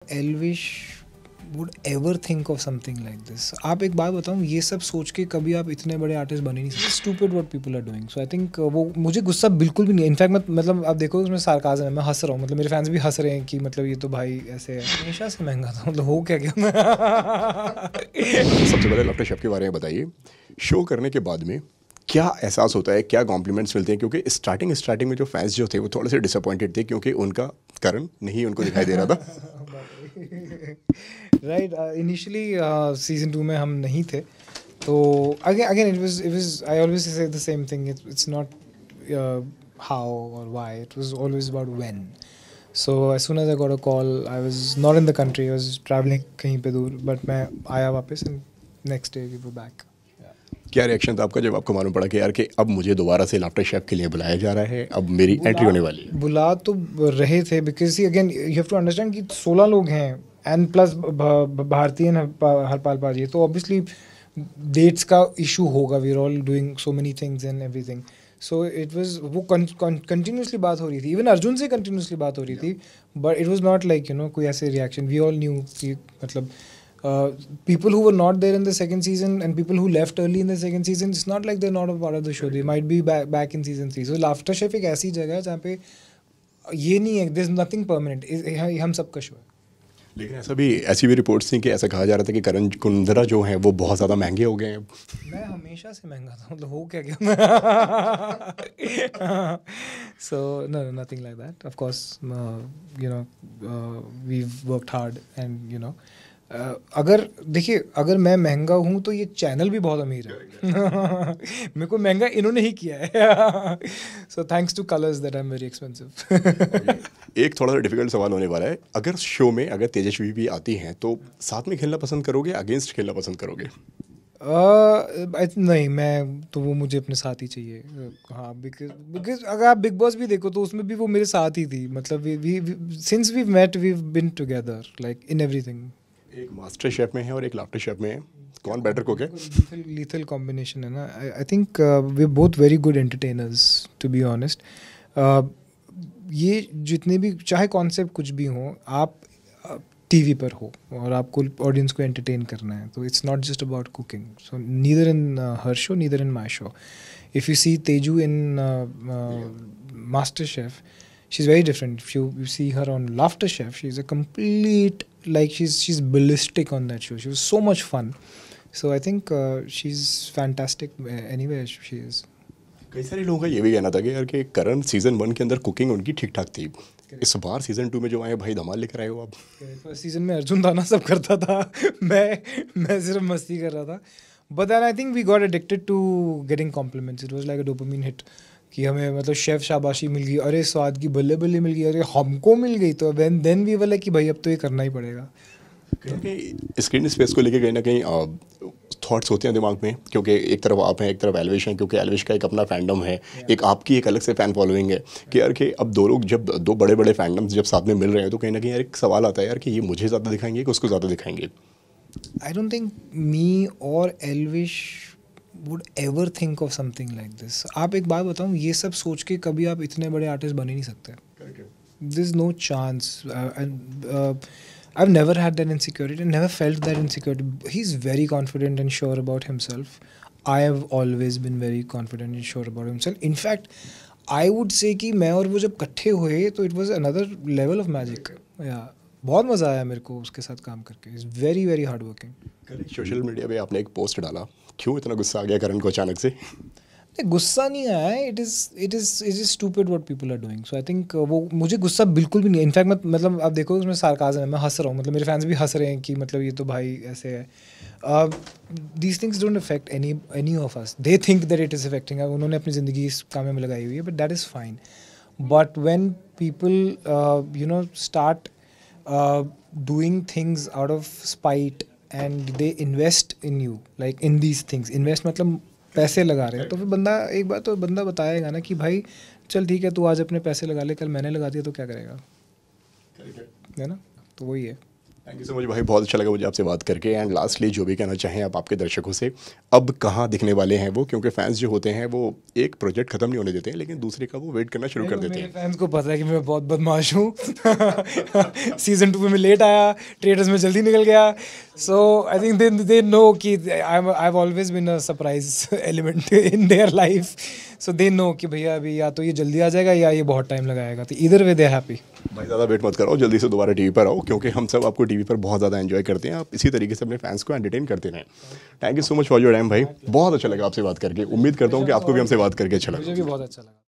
Elvish would ever think of something like this. आप एक बात बताऊँ, ये सब सोच के कभी आप इतने बड़े आर्टिस्ट बने नहीं सकते. Stupid what people are doing. So I think वो मुझे गुस्सा बिल्कुल भी नहीं है. इनफैक्ट मतलब आप देखो उसमें सार्काज़म है. मैं हंस रहा हूँ, मतलब मेरे फैंस भी हंस रहे हैं कि मतलब ये तो भाई ऐसे है. हमेशा से महंगा था, मतलब हो क्या गया. सबसे पहले लाफ्टर शेफ के बारे में बताइए. शो करने के बाद में क्या एहसास होता है, क्या कॉम्प्लीमेंट्स मिलते हैं? क्योंकि स्टार्टिंग में जो फैंस जो थे वो थोड़े से डिसअपॉइंटेड थे क्योंकि उनका करण नहीं उनको दिखाई दे रहा था. राइट. इनिशियली सीजन 2 में हम नहीं थे, तो again it was I always say the same thing. It's not how और why, it was always about when. So as soon as I got a call, I was not in the country, I was travelling कहीं पे दूर, but मैं आया वापस and next day we were back. क्या reaction था आपका जब आपको मालूम पड़ा कि यार कि अब मुझे दोबारा से लाफ्टर शेफ के लिए बुलाया जा रहा है, अब मेरी एंट्री होने वाली है? बुला तो रहे थे, because again you have to understand कि 16 लोग हैं एंड प्लस भारतीय हरपाल पाजी, तो ऑब्वियसली डेट्स का इशू होगा. We are all doing so many things and everything. So it was वो कंटिन्यूसली बात हो रही थी. इवन अर्जुन से कंटिन्यूसली बात हो रही थी, but it was not like कोई ऐसे रिएक्शन. वी ऑल न्यू कि मतलब people who were not there in the second season and people who left early in the second season, it's not like they're not a part of the show. They might be back in season 3. So Laughter Chef एक ऐसी जगह है जहाँ पे ये नहीं है, there's nothing permanent. हम सबका शो है. लेकिन ऐसी भी रिपोर्ट्स थी कि ऐसा कहा जा रहा था कि करण कुंद्रा जो हैं वो बहुत ज़्यादा महंगे हो गए हैं. मैं हमेशा से महंगा था, मतलब हो क्या गया. So no, nothing like that. Of course, we've worked hard and अगर देखिए, अगर मैं महंगा हूँ तो ये चैनल भी बहुत अमीर है. मेरे को महंगा इन्होंने ही किया है. So thanks two colours that I am very expensive. एक थोड़ा सा डिफिकल्ट सवाल होने वाला है. अगर शो में अगर तेजस्वी भी आती हैं तो साथ में खेलना पसंद करोगे, अगेंस्ट खेलना पसंद करोगे? नहीं, मैं तो वो मुझे अपने साथ ही चाहिए. हाँ, बिकॉज अगर आप बिग बॉस भी देखो तो उसमें भी वो मेरे साथ ही थी. मतलब since we met we been together like in everything. एक मास्टर शेफ में है और एक लाफ्टर शेफ में है, कौन बेटर कुक है? लीथल कॉम्बिनेशन है ना. I think we both very good entertainers, to be honest. ये जितने भी चाहे कॉन्सेप्ट कुछ भी हो, आप टीवी पर हो और आपको ऑडियंस को एंटरटेन करना है, तो it's not just about cooking. So neither in her show, neither in my show. If you see Teju in MasterChef, she's very different. If you see her on Laughter Chef, she's a complete, like she's ballistic on that show. She was so much fun. So I think she's fantastic anywhere she is. कई सारे लोगों का ये भी कहना था कि यार कि करण सीजन 1 के अंदर कुकिंग उनकी ठीक ठाक थी. इस बार सीजन 2 में जो आए भाई धमाल लेकर आए हो आप. फर्स्ट सीजन में अर्जुन दाना सब करता था. मैं सिर्फ मस्ती कर रहा था. But then I think we got addicted to getting compliments. It was like a dopamine hit. कि हमें मतलब शेफ शाबाशी मिल गई, अरे स्वाद की बल्ले बल्ले मिल गई, अरे हमको मिल गई. तो देन वी वर लाइक कि भाई अब तो ये करना ही पड़ेगा. कहीं स्क्रीन स्पेस को लेके कहीं ना कहीं थॉट्स होते हैं दिमाग में, क्योंकि एक तरफ आप हैं, एक तरफ एल्विश हैं, क्योंकि एल्विश का एक अपना फैंडम है, एक आपकी एक अलग से फ़ैन फॉलोइंग है कि यार कि अब दो लोग जब दो बड़े बड़े फैंडम्स जब साथ में मिल रहे हैं तो कहीं ना कहीं यार एक सवाल आता है यार कि ये मुझे ज़्यादा दिखाएंगे कि उसको ज़्यादा दिखाएंगे. आई डोंट थिंक मी और Elvish would ever think of something like this. आप एक बात बताऊँ, ये सब सोच के कभी आप इतने बड़े आर्टिस्ट बन ही नहीं सकते. There's no chance. I've never had that insecurity, never felt that insecurity. He's very confident and sure about himself. I have always been very confident and sure about himself. In fact, I would say कि मैं और वो जब इकट्ठे हुए तो it was another level of magic. Yeah. बहुत मज़ा आया मेरे को उसके साथ काम करके. He's very very hard working. कल सोशल मीडिया पे आपने एक पोस्ट डाला, क्यों इतना गुस्सा आ गया करण को अचानक से? गुस्सा नहीं आया है. It is stupid what people are doing. So I think वो मुझे गुस्सा बिल्कुल भी नहीं है. इनफैक्ट मतलब आप देखो उसमें सार्काज़म है. मैं हंस रहा हूँ, मतलब मेरे फैंस भी हंस रहे हैं कि मतलब ये तो भाई ऐसे है. These things don't affect any of us. They think that it is affecting. उन्होंने अपनी ज़िंदगी इस काम में लगाई हुई है, but that is fine. But when people start doing things out of spite and they invest in you, like in these things. invest मतलब पैसे लगा रहे हैं, तो फिर बंदा एक बार तो बंदा बताएगा ना कि भाई चल ठीक है, तू आज अपने पैसे लगा ले, कल मैंने लगा दिया तो क्या करेगा, है ना. तो वही है. थैंक यू सो मच भाई, बहुत अच्छा लगा मुझे आपसे बात करके। एंड लास्टली जो भी कहना चाहें आप आपके दर्शकों से, अब कहाँ दिखने वाले हैं वो, क्योंकि फैंस जो होते हैं वो एक प्रोजेक्ट खत्म नहीं होने देते हैं, लेकिन दूसरे का वो वेट करना शुरू कर देते मेरे हैं। फैंस को पता है कि मैं बहुत बदमाश हूँ। सीजन 2 में मैं लेट आया, ट्रेडर्स में जल्दी निकल गया। सो आई थिंक दे नो कि I have always been a surprise element in their life. So they know कि भैया अभी या तो ये जल्दी आ जाएगा या ये बहुत टाइम लगाएगा, तो इधर वे दे हैप्पी। भाई ज़्यादा वेट मत करो, जल्दी से दोबारा टीवी पर आओ, क्योंकि हम सब आपको टीवी पर बहुत ज़्यादा एंजॉय करते हैं। आप इसी तरीके से अपने फैंस को एंटरटेन करते रहें। Thank you so much for your time भाई, बहुत अच्छा लगा आपसे बात करके। उम्मीद करता हूँ कि आपको भी हमसे बात करके अच्छा लगा। मुझे भी बहुत अच्छा लगा।